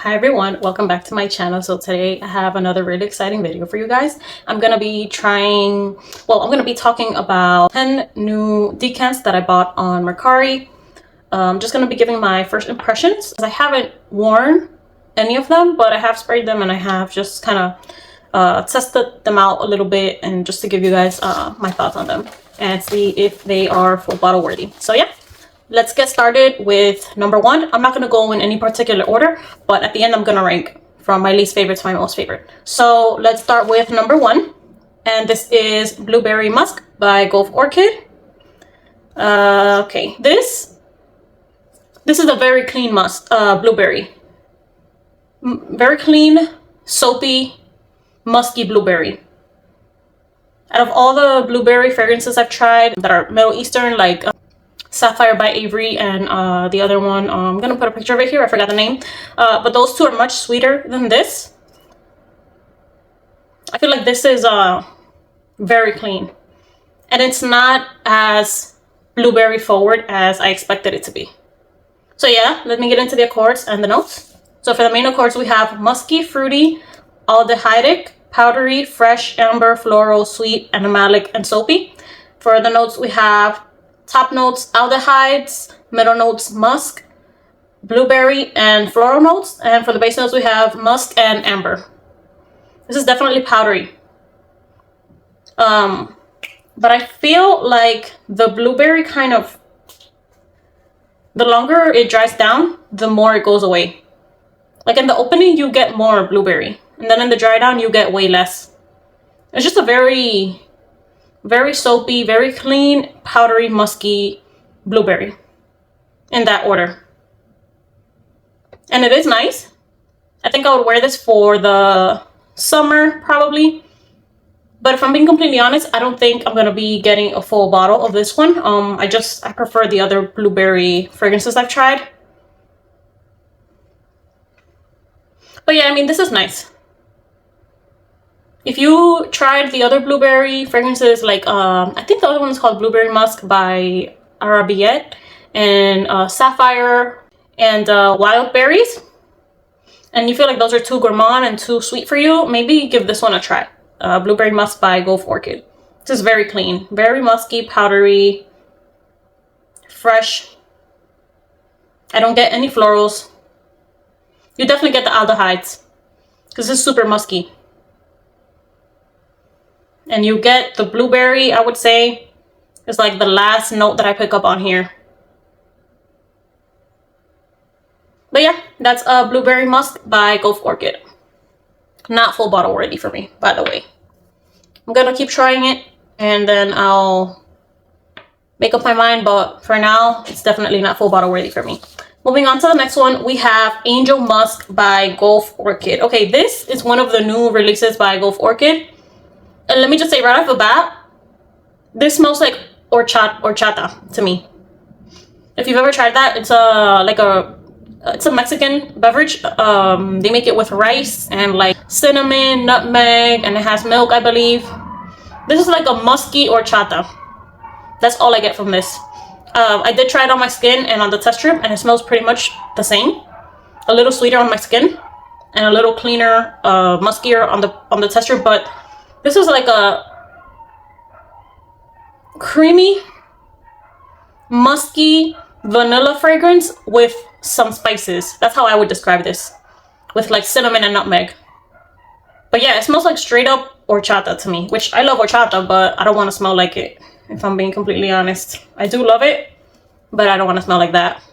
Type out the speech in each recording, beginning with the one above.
Hi everyone, welcome back to my channel. So today I have another really exciting video for you guys. I'm gonna be talking about 10 new decants that I bought on Mercari. I'm just gonna be giving my first impressions. I haven't worn any of them, but I have sprayed them and I have just kind of tested them out a little bit, and just to give you guys my thoughts on them and see if they are full bottle worthy. So yeah, let's get started with number one. I'm not going to go in any particular order, but at the end I'm going to rank from my least favorite to my most favorite. So let's start with number one, and this is Blueberry Musk by Gulf Orchid. Okay, this is a very clean blueberry. Very clean, soapy, musky blueberry. Out of all the blueberry fragrances I've tried that are Middle Eastern, like Sapphire by Avery and the other one, I'm gonna put a picture of it here, I forgot the name, but those two are much sweeter than this. I feel like this is very clean, and it's not as blueberry forward as I expected it to be. So yeah, let me get into the accords and the notes. So for the main accords, we have musky, fruity, aldehydic, powdery, fresh, amber, floral, sweet, animalic, and soapy. For the notes, we have top notes aldehydes, middle notes musk, blueberry, and floral notes. And for the base notes, we have musk and amber. This is definitely powdery. But I feel like the blueberry the longer it dries down, the more it goes away. Like in the opening, you get more blueberry, and then in the dry down, you get way less. It's just a very soapy, very clean, powdery, musky blueberry, in that order. And it is nice. I think I would wear this for the summer, probably. But if I'm being completely honest, I don't think I'm going to be getting a full bottle of this one. I prefer the other blueberry fragrances I've tried. But yeah, I mean, this is nice. If you tried the other blueberry fragrances, like I think the other one is called Blueberry Musk by Arabiette, and Sapphire and Wild Berries, and you feel like those are too gourmand and too sweet for you, maybe give this one a try. Blueberry Musk by Gulf Orchid. This is very clean, very musky, powdery, fresh. I don't get any florals. You definitely get the aldehydes, because this is super musky. And you get the blueberry, I would say, is like the last note that I pick up on here. But yeah, that's Blueberry Musk by Gulf Orchid. Not full bottle worthy for me, by the way. I'm gonna keep trying it, and then I'll make up my mind, but for now, it's definitely not full bottle worthy for me. Moving on to the next one, we have Angel Musk by Gulf Orchid. Okay, this is one of the new releases by Gulf Orchid. And let me just say right off the bat, this smells like horchata to me. If you've ever tried that, it's a Mexican beverage. They make it with rice and like cinnamon, nutmeg, and it has milk, I believe. This is like a musky horchata. That's all I get from this. I did try it on my skin and on the test strip, and it smells pretty much the same. A little sweeter on my skin, and a little cleaner, muskier on the test strip, but this is like a creamy, musky vanilla fragrance with some spices. That's how I would describe this, with like cinnamon and nutmeg. But yeah, it smells like straight up horchata to me, which I love horchata, but I don't want to smell like it, if I'm being completely honest. I do love it, but I don't want to smell like that.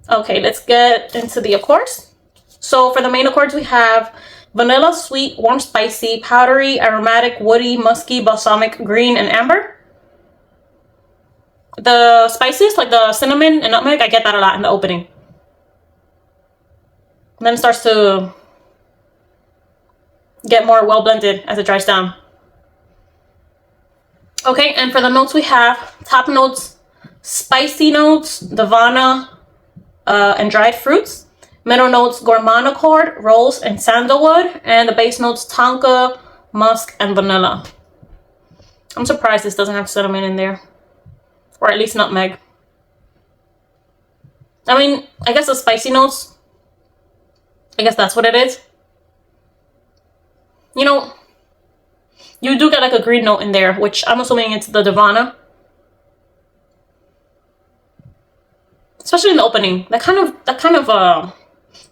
Okay, let's get into the accords. So for the main accords, we have vanilla, sweet, warm, spicy, powdery, aromatic, woody, musky, balsamic, green, and amber. The spices, like the cinnamon and nutmeg, I get that a lot in the opening. And then it starts to get more well blended as it dries down. Okay, and for the notes, we have top notes, spicy notes, Davana, and dried fruits. Middle notes, gourmand accord, rose, and sandalwood. And the base notes, tonka, musk, and vanilla. I'm surprised this doesn't have cinnamon in there. Or at least nutmeg. I mean, I guess the spicy notes I guess that's what it is. You know, you do get like a green note in there, which I'm assuming it's the Divana. Especially in the opening. That kind of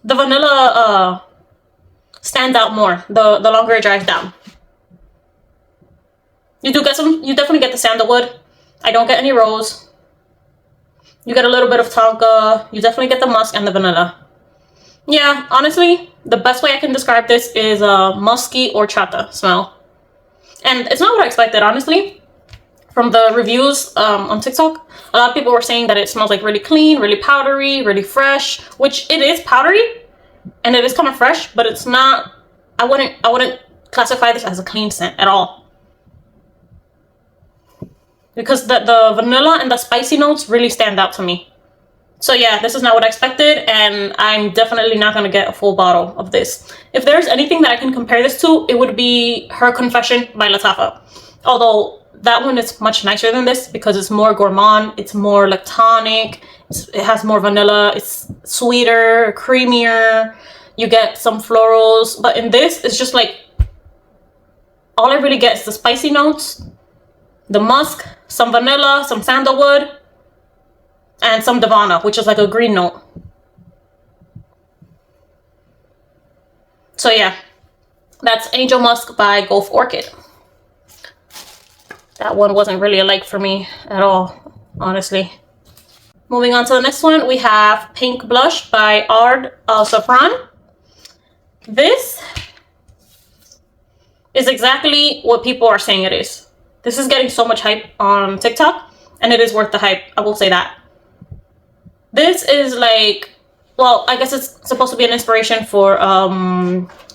the vanilla stands out more the longer it dries down. You definitely get the sandalwood. I don't get any rose. You get a little bit of tonka. You definitely get the musk and the vanilla. Yeah, honestly, the best way I can describe this is a musky horchata smell. And it's not what I expected, honestly. From the reviews on TikTok, a lot of people were saying that it smells like really clean, really powdery, really fresh, which it is powdery and it is kind of fresh, but it's not, I wouldn't classify this as a clean scent at all. Because the vanilla and the spicy notes really stand out to me. So yeah, this is not what I expected, and I'm definitely not going to get a full bottle of this. If there's anything that I can compare this to, it would be Her Confession by Lattafa. Although that one is much nicer than this because it's more gourmand, it's more lactonic, it has more vanilla, it's sweeter, creamier, you get some florals. But in this, it's just like, all I really get is the spicy notes, the musk, some vanilla, some sandalwood, and some Divana, which is like a green note. So yeah, that's Angel Musk by Gulf Orchid. That one wasn't really a like for me at all, honestly. Moving on to the next one, we have Pink Blush by Zaafaran. This is exactly what people are saying it is. This is getting so much hype on TikTok, and it is worth the hype, I will say that. This is like, well, I guess it's supposed to be an inspiration for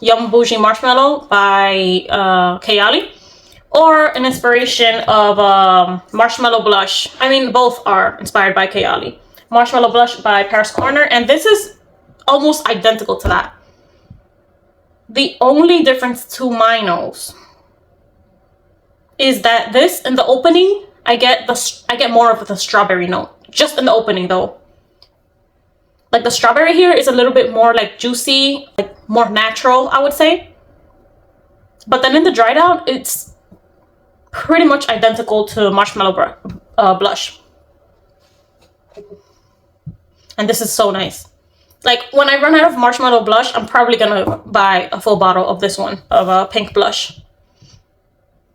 Yum Bougie Marshmallow by Kayali, or an inspiration of Marshmallow Blush. I mean, both are inspired by Kayali. Marshmallow Blush by Paris Corner, and this is almost identical to that. The only difference to my nose is that this, in the opening, I get more of the strawberry note. Just in the opening though. Like the strawberry here is a little bit more like juicy, like more natural, I would say. But then in the dry down, it's pretty much identical to Marshmallow Blush. And this is so nice. Like when I run out of Marshmallow Blush, I'm probably gonna buy a full bottle of this one, of Pink Blush.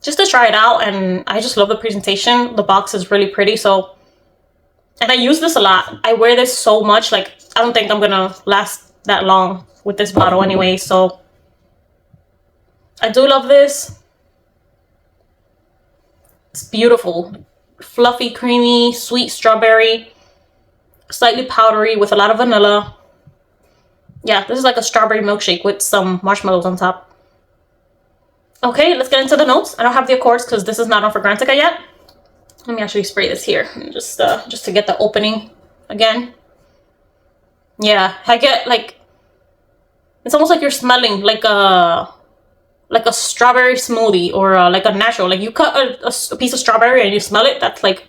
Just to try it out, and I just love the presentation. The box is really pretty, so... And I use this a lot. I wear this so much, like, I don't think I'm gonna last that long with this bottle anyway, so... I do love this. It's beautiful. Fluffy, creamy, sweet strawberry. Slightly powdery with a lot of vanilla. Yeah, this is like a strawberry milkshake with some marshmallows on top. Okay, let's get into the notes. I don't have the accords because this is not on Fragrantica yet. Let me actually spray this here, just to get the opening again. Yeah, I get like, it's almost like you're smelling like a strawberry smoothie, or like a natural, like you cut a piece of strawberry and you smell it. That's like,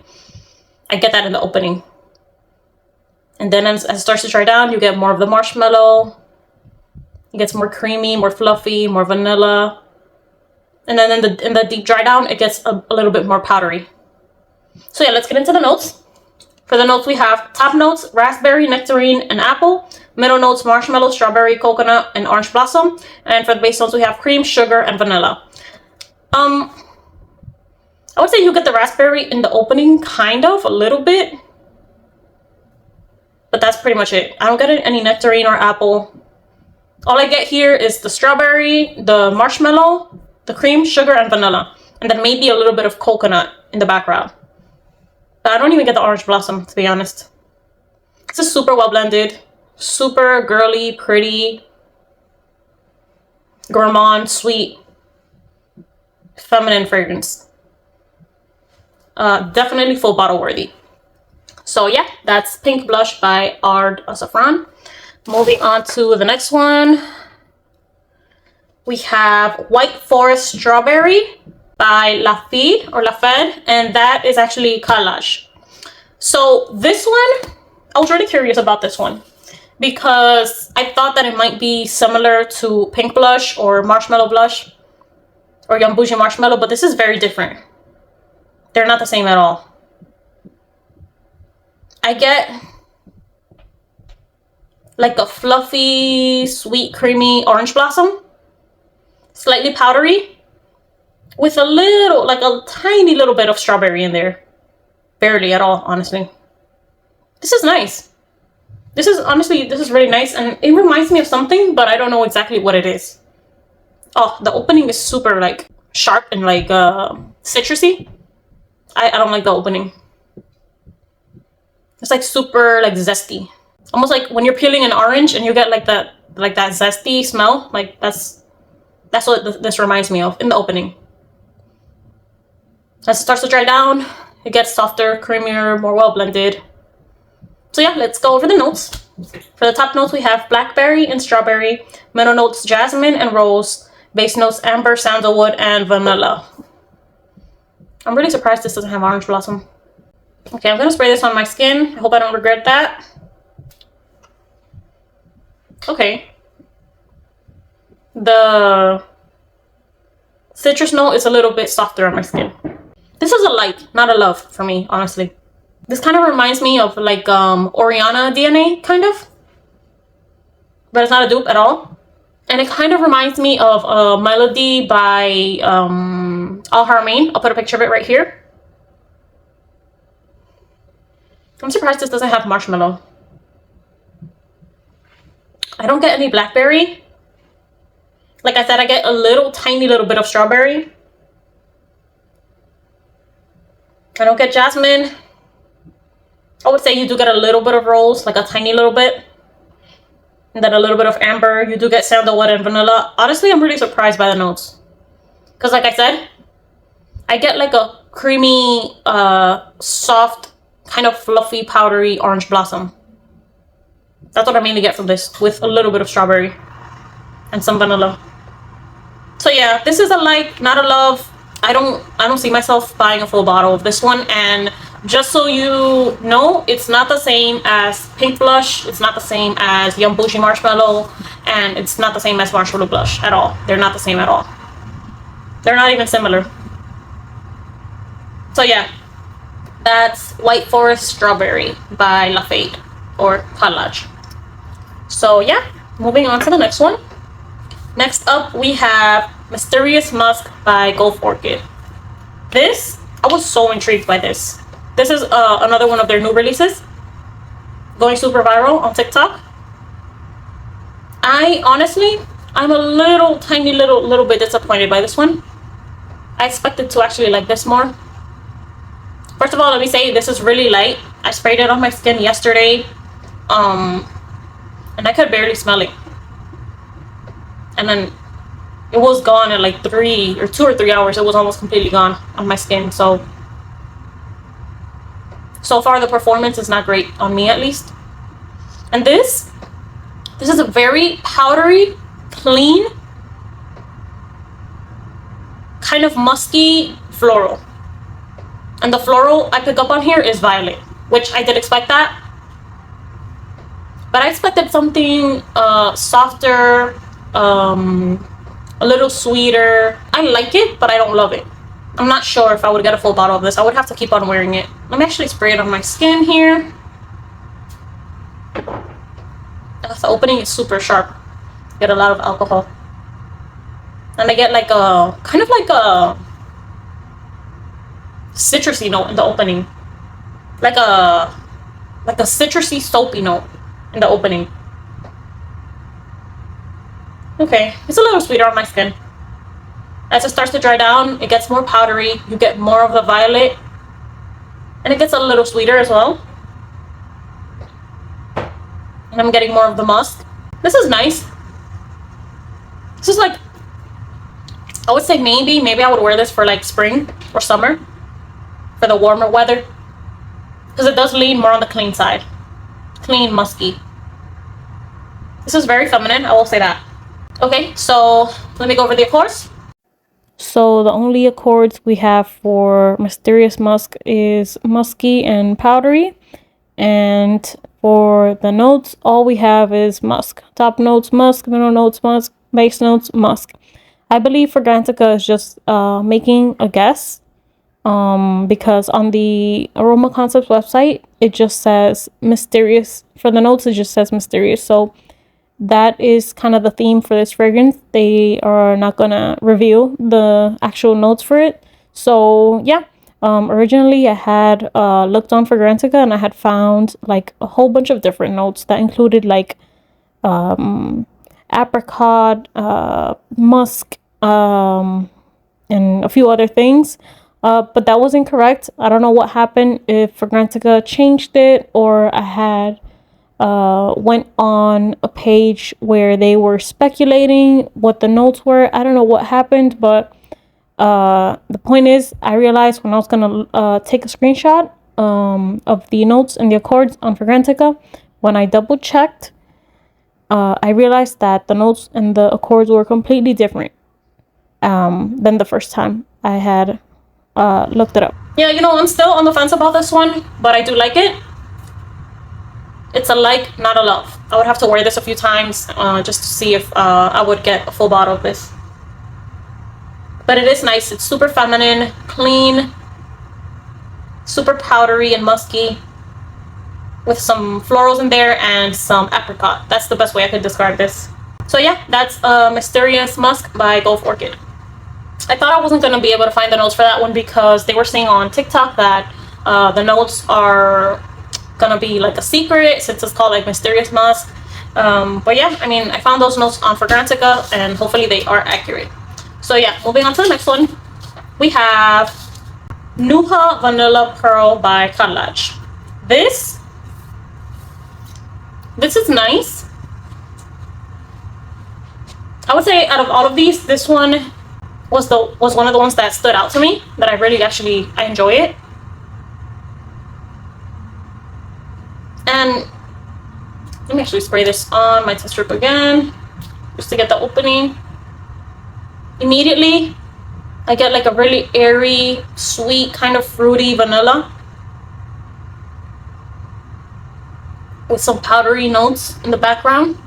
I get that in the opening. And then as it starts to dry down, you get more of the marshmallow. It gets more creamy, more fluffy, more vanilla. And then in the deep dry down, it gets a little bit more powdery. So yeah, let's get into the notes. For the notes, we have top notes, raspberry, nectarine, and apple. Middle notes, marshmallow, strawberry, coconut, and orange blossom. And for the base notes, we have cream, sugar, and vanilla. I would say you get the raspberry in the opening, kind of, a little bit. But that's pretty much it. I don't get any nectarine or apple. All I get here is the strawberry, the marshmallow, the cream, sugar, and vanilla. And then maybe a little bit of coconut in the background. But I don't even get the orange blossom, to be honest. This is super well blended. Super girly, pretty, gourmand, sweet, feminine fragrance. Definitely full bottle worthy. So yeah, that's Pink Blush by Zaafaran. Moving on to the next one. We have White Forest Strawberry by Fede, and that is actually Khadlaj. So this one, I was really curious about this one because I thought that it might be similar to Pink Blush or Marshmallow Blush or Young Bougie Marshmallow, but this is very different. They're not the same at all. I get like a fluffy, sweet, creamy orange blossom, slightly powdery, with a little, like a tiny little bit of strawberry in there. Barely at all, honestly. This is nice. This is, honestly, this is really nice, and it reminds me of something, but I don't know exactly what it is. Oh, the opening is super, like, sharp and, like, citrusy. I don't like the opening. It's, like, super, like, zesty. Almost like when you're peeling an orange and you get, like, that zesty smell. Like, that's what this reminds me of in the opening. As it starts to dry down, it gets softer, creamier, more well-blended. So yeah, let's go over the notes. For the top notes, we have blackberry and strawberry. Middle notes, jasmine and rose. Base notes, amber, sandalwood, and vanilla. I'm really surprised this doesn't have orange blossom. Okay, I'm gonna spray this on my skin. I hope I don't regret that. Okay. The citrus note is a little bit softer on my skin. This is a like, not a love for me, honestly. This kind of reminds me of like Oriana DNA, kind of. But it's not a dupe at all. And it kind of reminds me of a Melody by Al Haramain. I'll put a picture of it right here. I'm surprised this doesn't have marshmallow. I don't get any blackberry. Like I said, I get a little tiny little bit of strawberry. I don't get jasmine. I would say you do get a little bit of rose, like a tiny little bit. And then a little bit of amber. You do get sandalwood and vanilla. Honestly, I'm really surprised by the notes. Because like I said, I get like a creamy, soft, kind of fluffy, powdery orange blossom. That's what I mainly get from this, with a little bit of strawberry and some vanilla. So yeah, this is a like, not a love. I don't see myself buying a full bottle of this one. And just so you know, it's not the same as Pink Blush. It's not the same as Young Bougie Marshmallow. And it's not the same as Marshmallow Blush at all. They're not the same at all. They're not even similar. So yeah, that's White Forest Strawberry by Fede or Khadlaj. So yeah, moving on to the next one. Next up, we have Mysterious Musk by Gulf Orchid. This, I was so intrigued by this. This is another one of their new releases. Going super viral on TikTok. I'm a little, tiny little bit disappointed by this one. I expected to actually like this more. First of all, let me say, this is really light. I sprayed it on my skin yesterday. And I could barely smell it. And then it was gone in like 2 or 3 hours. It was almost completely gone on my skin. So far the performance is not great on me, at least. And this is a very powdery, clean, kind of musky floral. And the floral I pick up on here is violet, which I did expect that. But I expected something softer, a little sweeter. I like it, but I don't love it. I'm not sure if I would get a full bottle of this. I would have to keep on wearing it. Let me actually spray it on my skin here. The opening is super sharp. Get a lot of alcohol. And I get like a, kind of like a citrusy note in the opening. Like a citrusy soapy note in the opening. Okay, it's a little sweeter on my skin. As it starts to dry down, it gets more powdery. You get more of the violet. And it gets a little sweeter as well. And I'm getting more of the musk. This is nice. This is like, I would say maybe I would wear this for like spring or summer. For the warmer weather. Because it does lean more on the clean side. Clean, musky. This is very feminine, I will say that. Okay, so let me go over the accords. So the only accords we have for Mysterious Musk is musky and powdery. And for the notes, all we have is musk. Top notes, musk. Middle notes, musk. Base notes, musk. I believe Fragrantica is just making a guess. Because on the Aroma Concepts website, it just says mysterious. For the notes, it just says mysterious. So that is kind of the theme for this fragrance. They are not gonna reveal the actual notes for it. So yeah, originally I had looked on Fragrantica and I had found like a whole bunch of different notes that included like apricot, musk, and a few other things. But that was incorrect. I don't know what happened, if Fragrantica changed it or I had went on a page where they were speculating what the notes were. I don't know what happened, but the point is, I realized when I was gonna take a screenshot of the notes and the accords on Fragrantica, when I double checked, I realized that the notes and the accords were completely different than the first time I had looked it up. Yeah, you know, I'm still on the fence about this one, but I do like it. It's a like, not a love. I would have to wear this a few times just to see if I would get a full bottle of this. But it is nice. It's super feminine, clean, super powdery and musky, with some florals in there and some apricot. That's the best way I could describe this. So yeah, that's Mysterious Musk by Gulf Orchid. I thought I wasn't going to be able to find the notes for that one because they were saying on TikTok that the notes are gonna be like a secret since it's called like Mysterious Musk. But yeah, I mean, I found those notes on Fragrantica and hopefully they are accurate. So yeah, moving on to the next one, we have Nuha Vanilla Pearl by Khadlaj. This is nice. I would say out of all of these, this one was one of the ones that stood out to me, that I really I enjoy it. And let me actually spray this on my test strip again, just to get the opening. Immediately, I get like a really airy, sweet, kind of fruity vanilla with some powdery notes in the background.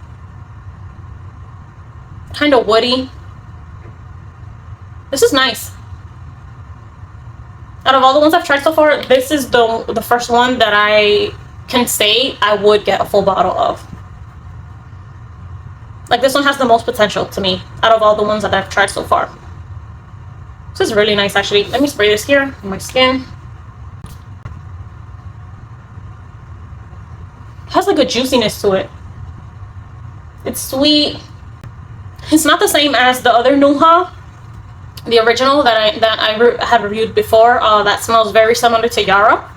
Kind of woody. This is nice. Out of all the ones I've tried so far, this is the first one that I can say I would get a full bottle of. Like, this one has the most potential to me out of all the ones that I've tried so far. This is really nice, actually. Let me spray this here on my skin. It has like a juiciness to it. It's sweet. It's not the same as the other Nuha, the original that I had reviewed before. That smells very similar to Yara.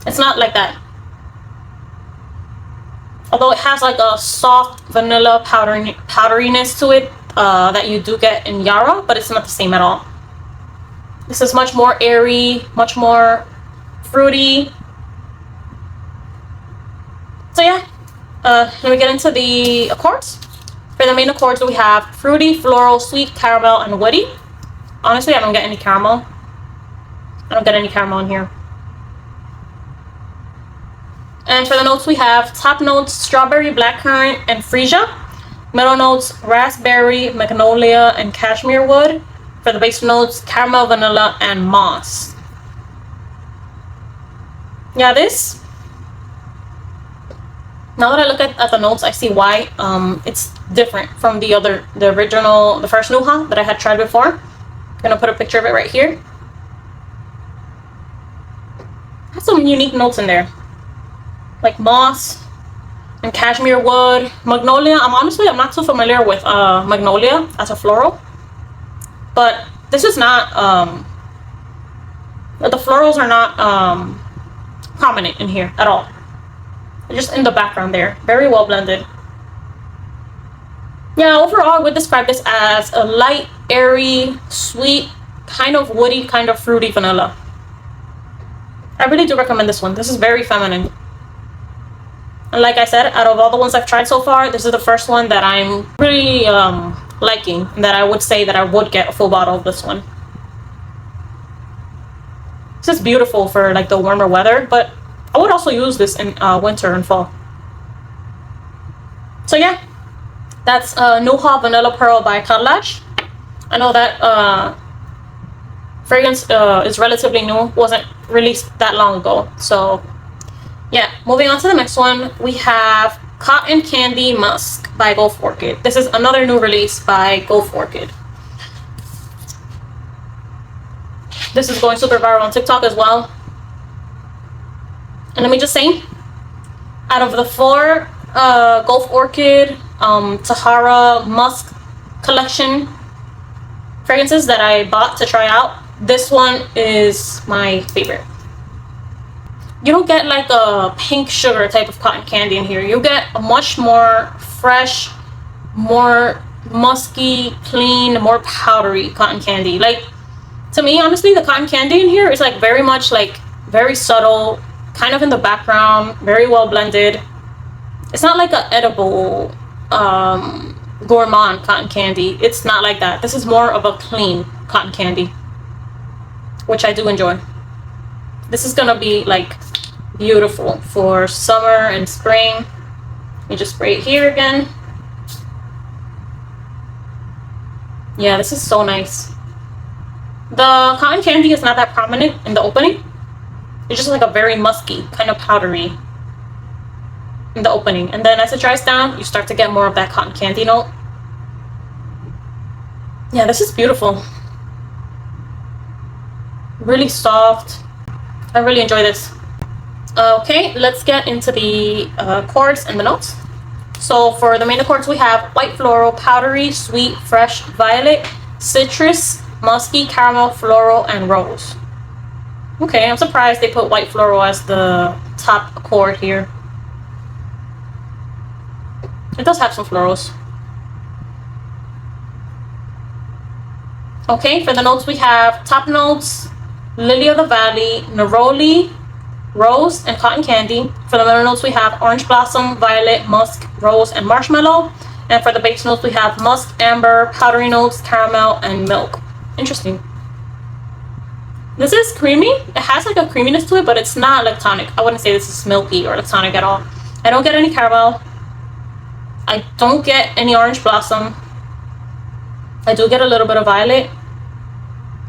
It's not like that. Although it has like a soft vanilla powderiness to it that you do get in Yara, but it's not the same at all. This is much more airy, much more fruity. So yeah, let me get into the accords. For the main accords, we have fruity, floral, sweet, caramel, and woody. Honestly, I don't get any caramel. I don't get any caramel in here. And for the notes, we have top notes, strawberry, blackcurrant, and freesia. Middle notes, raspberry, magnolia, and cashmere wood. For the base notes, caramel, vanilla, and moss. Yeah, this, now that I look at the notes, I see why it's different from the original, the first Nuha that I had tried before. I'm gonna put a picture of it right here. It has some unique notes in there, like moss and cashmere wood, magnolia. I'm not too familiar with magnolia as a floral, but this is not the florals are not prominent in here at all. They're just in the background there. Very well blended. Yeah, overall I would describe this as a light, airy, sweet, kind of woody, kind of fruity vanilla. I really do recommend this one. This is very feminine. And like I said, out of all the ones I've tried so far, this is the first one that I'm really liking, that I would say that I would get a full bottle of this one. This is beautiful for like the warmer weather, but I would also use this in winter and fall. So yeah, that's Nuha Vanilla Pearl by Khadlaj. I know that fragrance is relatively new, wasn't released that long ago. So yeah, moving on to the next one, we have Cotton Candy Musk by Gulf Orchid. This is another new release by Gulf Orchid. This is going super viral on TikTok as well. And let me just say, out of the 4 Gulf Orchid, Tahara, Musk collection fragrances that I bought to try out, this one is my favorite. You don't get like a pink sugar type of cotton candy in here. You get a much more fresh, more musky, clean, more powdery cotton candy. Like, to me, honestly, the cotton candy in here is like very much like very subtle, kind of in the background, very well blended. It's not like a edible gourmand cotton candy. It's not like that. This is more of a clean cotton candy, which I do enjoy. This is gonna be like beautiful for summer and spring. Let me just spray it here again. Yeah, this is so nice. The cotton candy is not that prominent in the opening. It's just like a very musky, kind of powdery in the opening. And then as it dries down, you start to get more of that cotton candy note. Yeah, this is beautiful. Really soft. I really enjoy this. Okay, let's get into the chords and the notes. So for the main chords, we have white floral, powdery, sweet, fresh, violet, citrus, musky, caramel, floral, and rose. Okay, I'm surprised they put white floral as the top chord here. It does have some florals. Okay, for the notes we have top notes, lily of the valley, neroli, rose, and cotton candy. For the middle notes we have orange blossom, violet, musk, rose, and marshmallow. And for the base notes we have musk, amber, powdery notes, caramel, and milk. Interesting. This is creamy. It has like a creaminess to it, but it's not lactonic. I wouldn't say this is milky or lactonic at all. I don't get any caramel. I don't get any orange blossom. I do get a little bit of violet.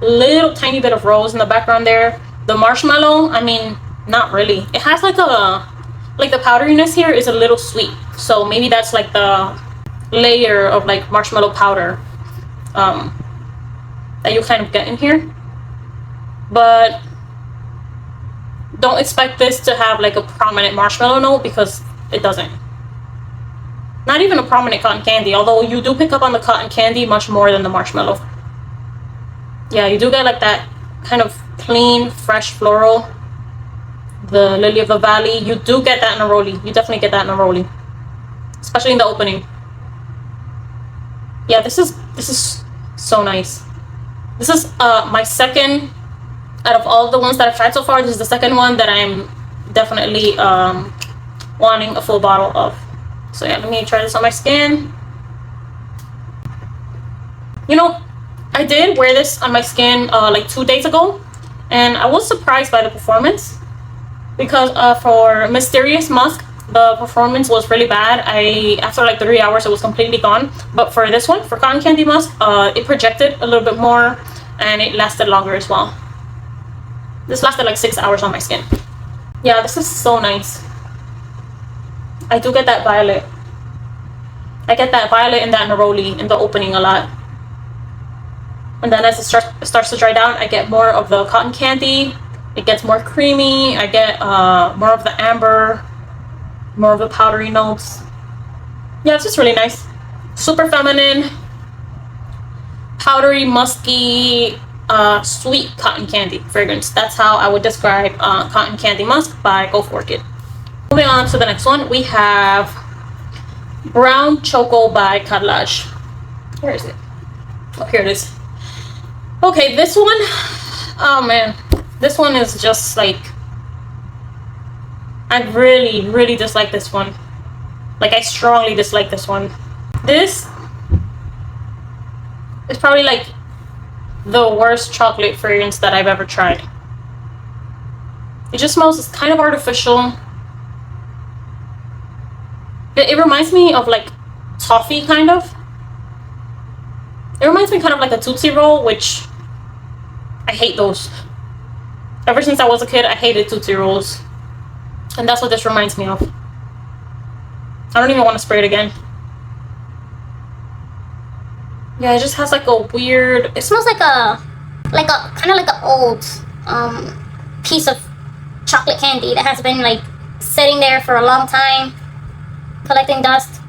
Little tiny bit of rose in the background there. The marshmallow, I mean, not really. It has like the powderiness here is a little sweet. So maybe that's like the layer of like marshmallow powder that you kind of get in here. But don't expect this to have like a prominent marshmallow note, because it doesn't. Not even a prominent cotton candy, although you do pick up on the cotton candy much more than the marshmallow. Yeah, you do get like that kind of clean, fresh floral. The lily of the valley, you do get that neroli. You definitely get that neroli, especially in the opening. Yeah, this is so nice. This is my second, out of all the ones that I've tried so far, this is the second one that I'm definitely wanting a full bottle of. So yeah, let me try this on my skin. You know, I did wear this on my skin like 2 days ago, and I was surprised by the performance, because for Mysterious Musk, the performance was really bad. After like 3 hours, it was completely gone. But for this one, for Cotton Candy Musk, it projected a little bit more, and it lasted longer as well. This lasted like 6 hours on my skin. Yeah, this is so nice. I do get that violet. I get that violet and that neroli in the opening a lot. And then as it starts to dry down, I get more of the cotton candy. It gets more creamy. I get more of the amber, more of the powdery notes. Yeah, it's just really nice. Super feminine, powdery, musky, sweet cotton candy fragrance. That's how I would describe Cotton Candy Musk by Gulf Orchid. Moving on to the next one, we have Brown Choco by Khadlaj. Where is it? Oh, here it is. Okay, this one, oh man, this one is just like, I really dislike this one. Like, I strongly dislike this one. This is probably like the worst chocolate fragrance that I've ever tried. It just smells kind of artificial. It reminds me of like toffee, kind of. It reminds me kind of like a Tootsie Roll, which I hate those. Ever since I was a kid, I hated Tootsie Rolls. And that's what this reminds me of. I don't even want to spray it again. Yeah, it just has like a weird... It smells like a kind of like an old piece of chocolate candy that has been like sitting there for a long time, collecting dust.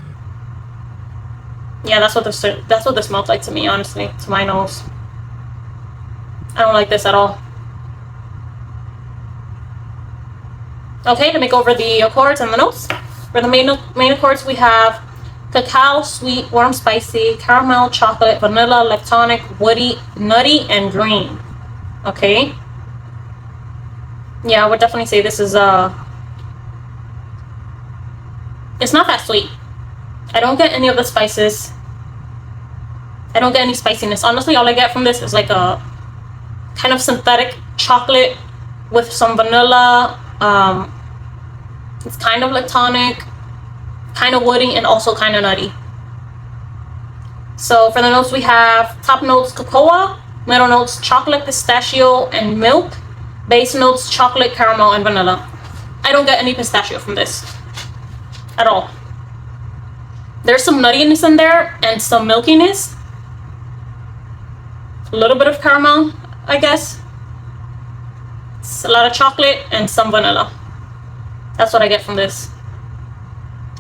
Yeah, that's what this smells like to me, honestly, to my nose. I don't like this at all. Okay, to make over the accords and the notes. For the main accords, we have cacao, sweet, warm, spicy, caramel, chocolate, vanilla, lactonic, woody, nutty, and green. Okay. Yeah, I would definitely say this is it's not that sweet. I don't get any of the spices. I don't get any spiciness. Honestly, all I get from this is like a kind of synthetic chocolate with some vanilla. It's kind of lactonic, kind of woody, and also kind of nutty. So for the notes, we have top notes cocoa, middle notes chocolate, pistachio, and milk. Base notes chocolate, caramel, and vanilla. I don't get any pistachio from this at all. There's some nuttiness in there and some milkiness. A little bit of caramel, I guess. It's a lot of chocolate and some vanilla. That's what I get from this.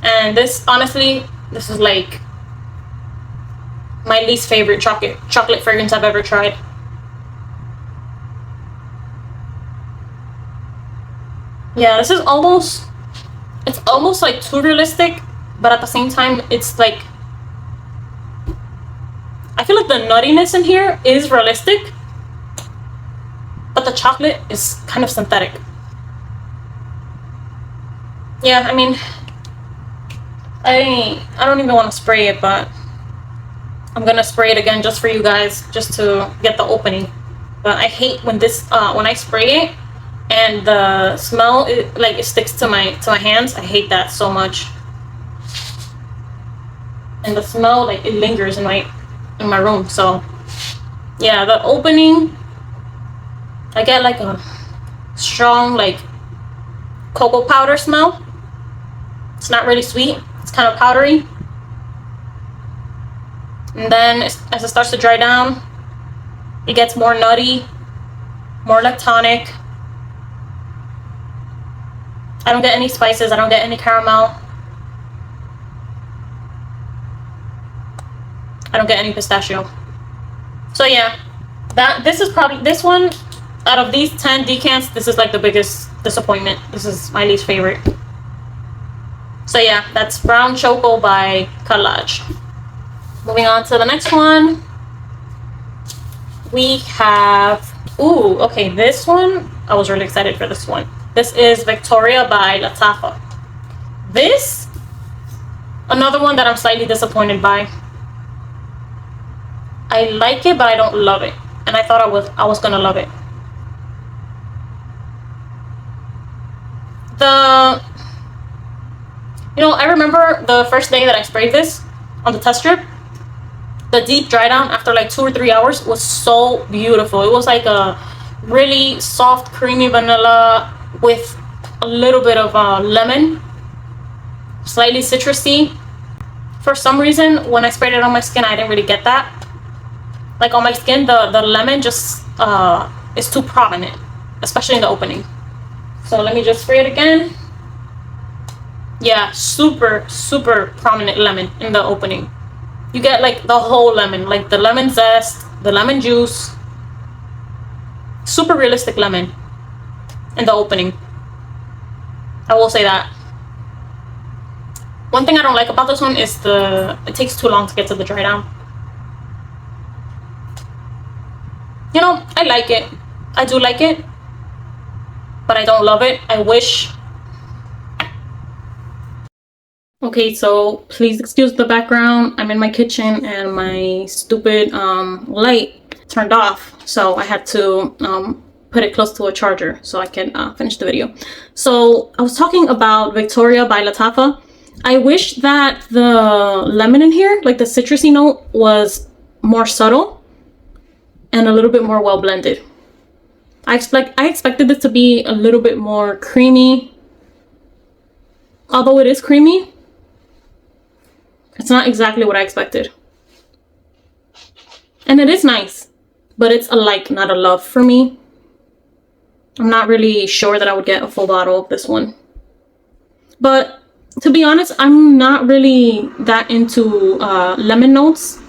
And this, honestly, this is like my least favorite chocolate fragrance I've ever tried. Yeah, this is almost like too realistic, but at the same time, it's like, I feel like the nuttiness in here is realistic, but the chocolate is kind of synthetic. Yeah, I mean, I don't even want to spray it, but I'm gonna spray it again just for you guys, just to get the opening. But I hate when when I spray it and the smell it sticks to my hands. I hate that so much. And the smell, like, it lingers in my room. So yeah, the opening, I get like a strong like cocoa powder smell. It's not really sweet, it's kind of powdery. And then as it starts to dry down, it gets more nutty, more lactonic. I don't get any spices, I don't get any caramel. I don't get any pistachio. So yeah, this one, out of these 10 decants, this is like the biggest disappointment. This is my least favorite. So yeah, that's Brown Choco by Khadlaj. Moving on to the next one. We have, ooh, okay, this one, I was really excited for this one. This is Victoria by Lattafa. This, another one that I'm slightly disappointed by. I like it, but I don't love it. And I thought I was gonna love it. I remember the first day that I sprayed this on the test strip. The deep dry down after like 2 or 3 hours was so beautiful. It was like a really soft, creamy vanilla with a little bit of lemon, slightly citrusy. For some reason, when I sprayed it on my skin, I didn't really get that. Like on my skin, the lemon just is too prominent, especially in the opening. So let me just spray it again. Yeah, super, super prominent lemon in the opening. You get like the whole lemon, like the lemon zest, the lemon juice. Super realistic lemon in the opening. I will say that. One thing I don't like about this one is it takes too long to get to the dry down. I like it. I do like it, but I don't love it. I wish. Okay, so please excuse the background. I'm in my kitchen and my stupid light turned off, so I had to put it close to a charger so I can finish the video. So I was talking about Victoria by Lattafa. I wish that the lemon in here, like the citrusy note, was more subtle and a little bit more well blended. I expected this to be a little bit more creamy. Although it is creamy, it's not exactly what I expected. And it is nice, but it's a like, not a love for me. I'm not really sure that I would get a full bottle of this one. But to be honest, I'm not really that into lemon notes.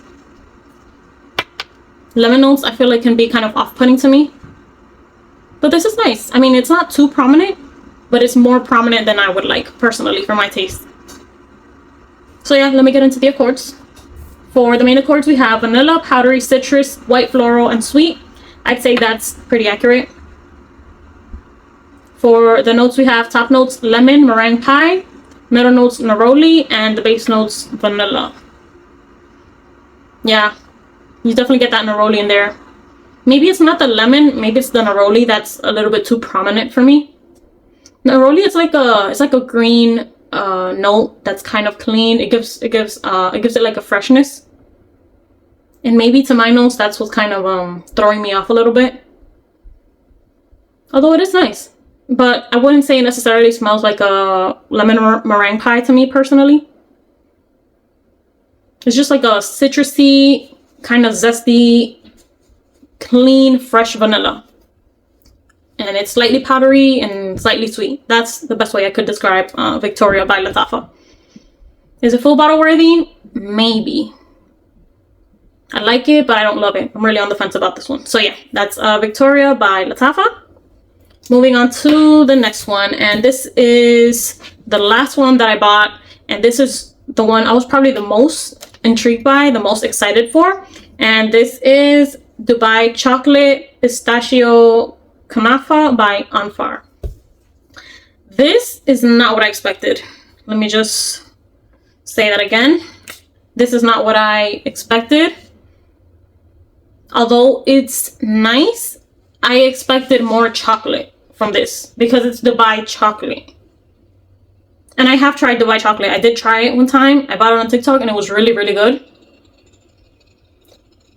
Lemon notes I feel like can be kind of off-putting to me. But this is nice. I mean, it's not too prominent, but it's more prominent than I would like, personally, for my taste. So yeah, let me get into the accords. For the main accords, we have vanilla, powdery, citrus, white floral, and sweet. I'd say that's pretty accurate. For the notes, we have top notes, lemon, meringue pie, middle notes, neroli, and the base notes, vanilla. Yeah, you definitely get that neroli in there. Maybe it's not the lemon, maybe it's the neroli that's a little bit too prominent for me. Neroli is like a green note that's kind of clean. It gives it like a freshness. And maybe to my nose, that's what's kind of throwing me off a little bit. Although it is nice, but I wouldn't say it necessarily smells like a lemon meringue pie to me personally. It's just like a citrusy, kind of zesty, clean, fresh vanilla. And it's slightly powdery and slightly sweet. That's the best way I could describe Victoria by Lattafa. Is it full bottle worthy? Maybe. I like it, but I don't love it. I'm really on the fence about this one. So yeah, that's Victoria by Lattafa. Moving on to the next one. And this is the last one that I bought. And this is the one I was probably the most intrigued by, the most excited for. And this is Dubai Chocolate Pistachio Kunafa by Anfar. This is not what I expected. Let me just say that again. This is not what I expected. Although it's nice, I expected more chocolate from this because it's Dubai chocolate. And I have tried Dubai chocolate. I did try it one time. I bought it on TikTok and it was really, really good.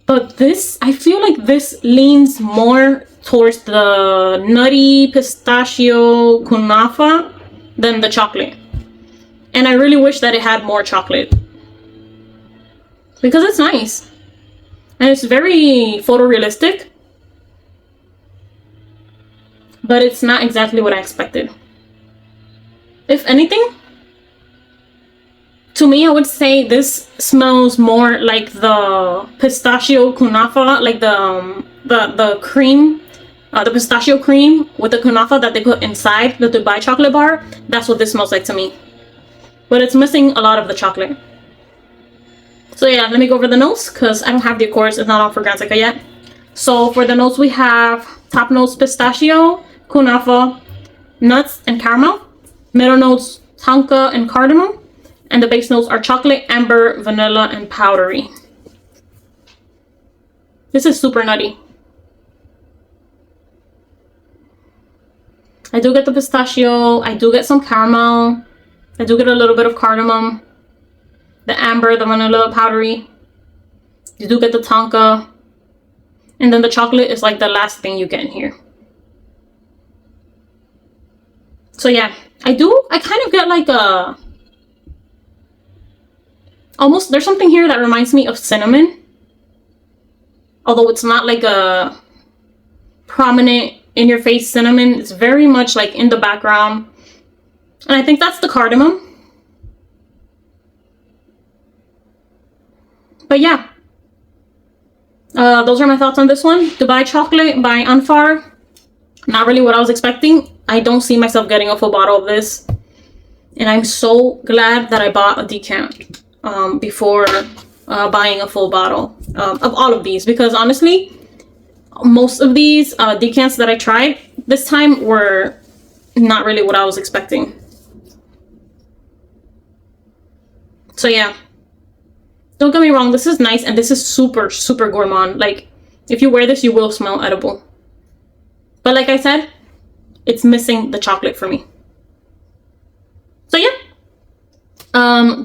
But this, I feel like this leans more towards the nutty pistachio kunafa than the chocolate. And I really wish that it had more chocolate. Because it's nice. And it's very photorealistic. But it's not exactly what I expected. If anything, to me, I would say this smells more like the pistachio kunafa, like the cream, the pistachio cream with the kunafa that they put inside the Dubai chocolate bar. That's what this smells like to me. But it's missing a lot of the chocolate. So yeah, let me go over the notes because I don't have the accords. It's not on Fragrantica yet. So for the notes, we have top notes pistachio, kunafa, nuts, and caramel. Middle notes tonka and cardamom. And the base notes are chocolate, amber, vanilla, and powdery. This is super nutty. I do get the pistachio. I do get some caramel. I do get a little bit of cardamom. The amber, the vanilla, powdery. You do get the tonka. And then the chocolate is like the last thing you get in here. So yeah, I kind of get like a... almost, there's something here that reminds me of cinnamon. Although it's not like a prominent in-your-face cinnamon. It's very much like in the background. And I think that's the cardamom. But yeah. Those are my thoughts on this one. Dubai Chocolate by Anfar. Not really what I was expecting. I don't see myself getting a full bottle of this. And I'm so glad that I bought a decant before buying a full bottle of all of these. Because honestly, most of these decants that I tried this time were not really what I was expecting. So yeah. Don't get me wrong, this is nice and this is super, super gourmand. Like, if you wear this, you will smell edible. But like I said, it's missing the chocolate for me. So yeah.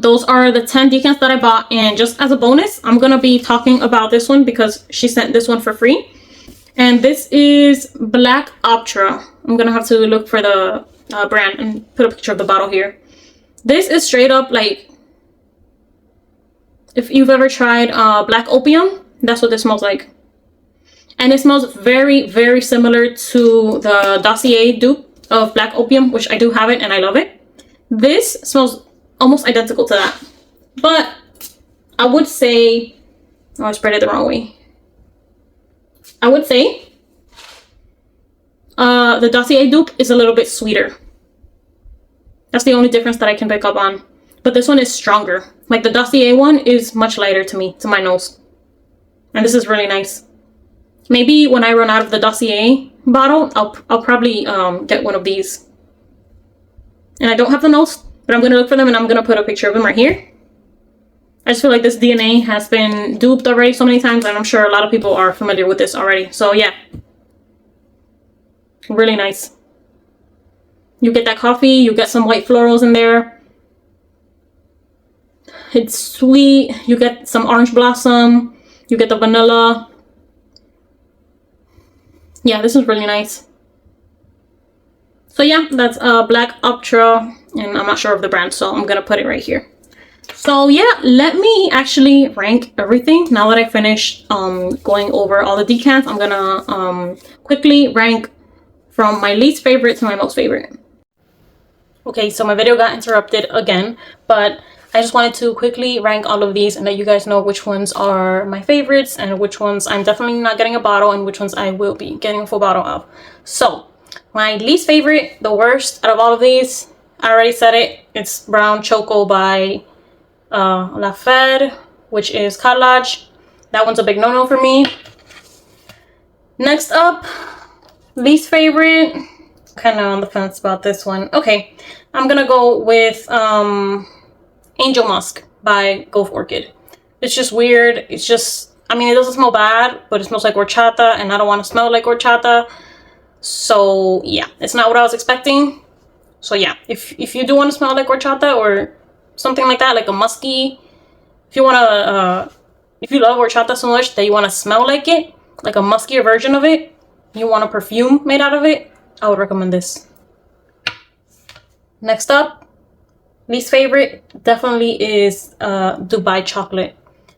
Those are the 10 decants that I bought, and just as a bonus, I'm gonna be talking about this one because she sent this one for free. And this is Black Optra. I'm gonna have to look for the brand and put a picture of the bottle here. This is straight up like, if you've ever tried black opium, that's what this smells like. And it smells very, very similar to the Dossier dupe of black opium, which I do have it and I love it. This smells almost identical to that. But I would say, oh, I spread it the wrong way. I would say the Dossier dupe is a little bit sweeter. That's the only difference that I can pick up on. But this one is stronger. Like the Dossier one is much lighter to me, to my nose. And this is really nice. Maybe when I run out of the Dossier bottle, I'll probably get one of these. And I don't have the notes, but I'm going to look for them and I'm going to put a picture of them right here. I just feel like this DNA has been duped already so many times, and I'm sure a lot of people are familiar with this already. So yeah, really nice. You get that coffee, you get some white florals in there. It's sweet. You get some orange blossom. You get the vanilla. Yeah, this is really nice. So yeah, that's Black Optra, and I'm not sure of the brand, so I'm gonna put it right here. So yeah, let me actually rank everything. Now that I finished going over all the decants, I'm gonna quickly rank from my least favorite to my most favorite. Okay, so my video got interrupted again, but I just wanted to quickly rank all of these and let you guys know which ones are my favorites and which ones I'm definitely not getting a bottle and which ones I will be getting a full bottle of. So my least favorite, the worst out of all of these, I already said it, it's Brown Choco by Fede, which is Khadlaj. That one's a big no-no for me. Next up, least favorite, kind of on the fence about this one. Okay, I'm gonna go with Angel Musk by Gulf Orchid. It's just weird. It's just, I mean, it doesn't smell bad, but it smells like horchata, and I don't want to smell like horchata. So yeah, it's not what I was expecting. So yeah, if you do want to smell like horchata or something like that, like a musky, if you want to, if you love horchata so much that you want to smell like it, like a muskier version of it, you want a perfume made out of it, I would recommend this. Next up, least favorite definitely is Dubai Chocolate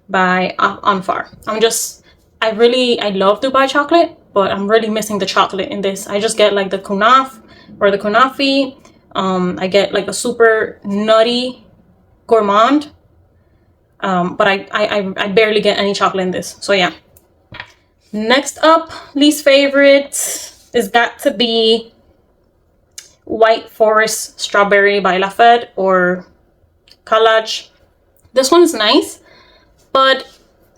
by Anfar. I love Dubai Chocolate, but I'm really missing the chocolate in this. I just get like the Kunafa or the Kunafi. I get like a super nutty gourmand, but I barely get any chocolate in this. So yeah. Next up, least favorite is got to be White Forest Strawberry by Fede or Khadlaj. This one's nice, but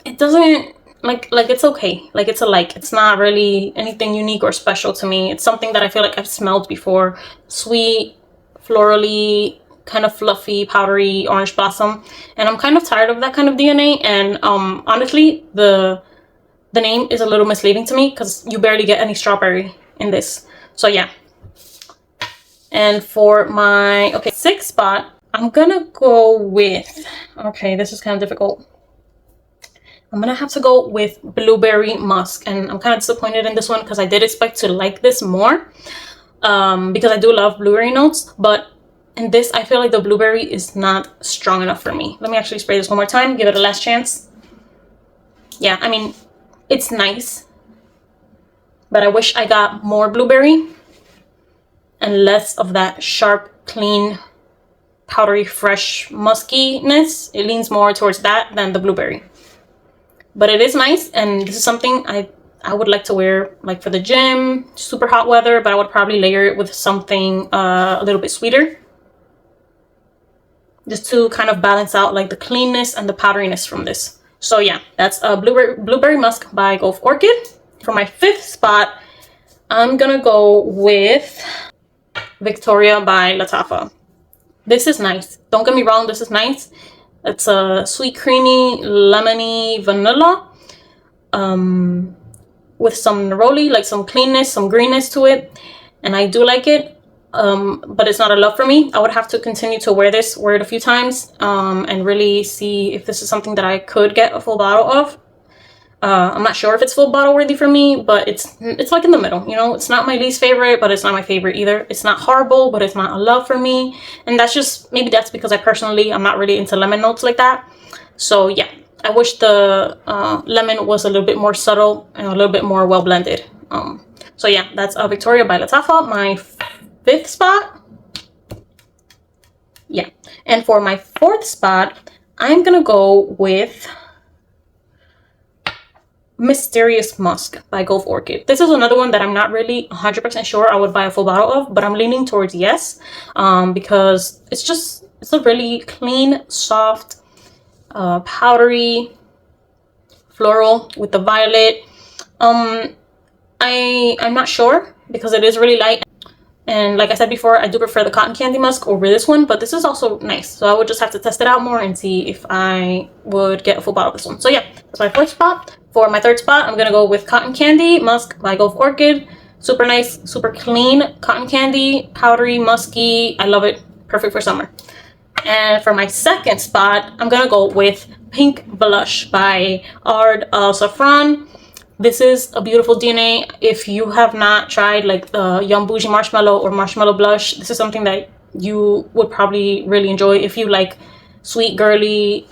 it doesn't like it's okay. Like it's not really anything unique or special to me. It's something that I feel like I've smelled before. Sweet, florally, kind of fluffy, powdery orange blossom, and I'm kind of tired of that kind of DNA. And honestly, the name is a little misleading to me because you barely get any strawberry in this. So yeah. And for my sixth spot, I'm gonna go with, okay, this is kind of difficult. I'm gonna have to go with Blueberry Musk, and I'm kind of disappointed in this one because I did expect to like this more, because I do love blueberry notes, but in this I feel like the blueberry is not strong enough for me. Let me actually spray this one more time, give it a last chance. Yeah, I mean, it's nice, but I wish I got more blueberry and less of that sharp, clean, powdery, fresh muskiness. It leans more towards that than the blueberry. But it is nice, and this is something I would like to wear like for the gym, super hot weather, but I would probably layer it with something a little bit sweeter, just to kind of balance out like the cleanness and the powderiness from this. So yeah, that's Blueberry Musk by Gulf Orchid. For my fifth spot, I'm gonna go with Victoria by Lattafa. This is nice. Don't get me wrong, this is nice. It's a sweet, creamy, lemony vanilla with some neroli, like some cleanness, some greenness to it, and I do like it. But it's not a love for me. I would have to continue to wear it a few times, and really see if this is something that I could get a full bottle of. I'm not sure if it's full bottle worthy for me, but it's like in the middle, you know. It's not my least favorite, but it's not my favorite either. It's not horrible, but it's not a love for me. And that's just, maybe that's because I'm not really into lemon notes like that. So yeah, I wish the lemon was a little bit more subtle and a little bit more well blended. So yeah, that's Victoria by Lattafa, my 5th spot. Yeah, and for my 4th spot, I'm gonna go with Mysterious Musk by Gulf Orchid. This is another one that I'm not really 100% sure I would buy a full bottle of, but I'm leaning towards yes, because it's a really clean, soft, powdery floral with the violet. I'm not sure because it is really light, and like I said before, I do prefer the cotton candy musk over this one, but this is also nice, so I would just have to test it out more and see if I would get a full bottle of this one. So yeah, that's my 4th spot. For my 3rd spot, I'm gonna go with Cotton Candy Musk by Gulf Orchid. Super nice, super clean cotton candy, powdery, musky. I love it. Perfect for summer. And for my 2nd spot, I'm gonna go with Pink Blush by Zaafaran. This is a beautiful DNA. If you have not tried like the Young Bougie Marshmallow or Marshmallow Blush, this is something that you would probably really enjoy if you like sweet, girly,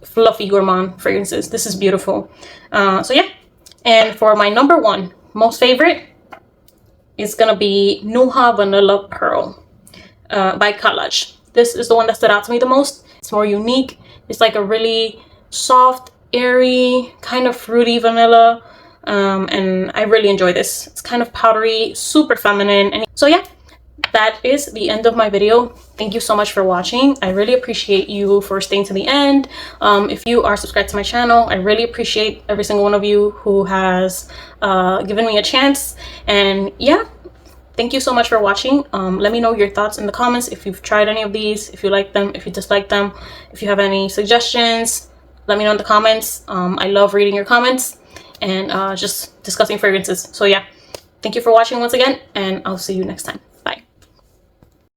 fluffy gourmand fragrances. This is beautiful. So yeah, and for my number 1 most favorite, it's gonna be Nuha Vanilla Pearl by Khadlaj. This is the one that stood out to me the most. It's more unique. It's like a really soft, airy, kind of fruity vanilla, and I really enjoy this. It's kind of powdery, super feminine. And so yeah, that is the end of my video. Thank you so much for watching. I really appreciate you for staying to the end. If you are subscribed to my channel, I really appreciate every single one of you who has given me a chance. And yeah, thank you so much for watching. Let me know your thoughts in the comments if you've tried any of these, if you like them, if you dislike them, if you have any suggestions, let me know in the comments. I love reading your comments and just discussing fragrances. So yeah, thank you for watching once again, and I'll see you next time.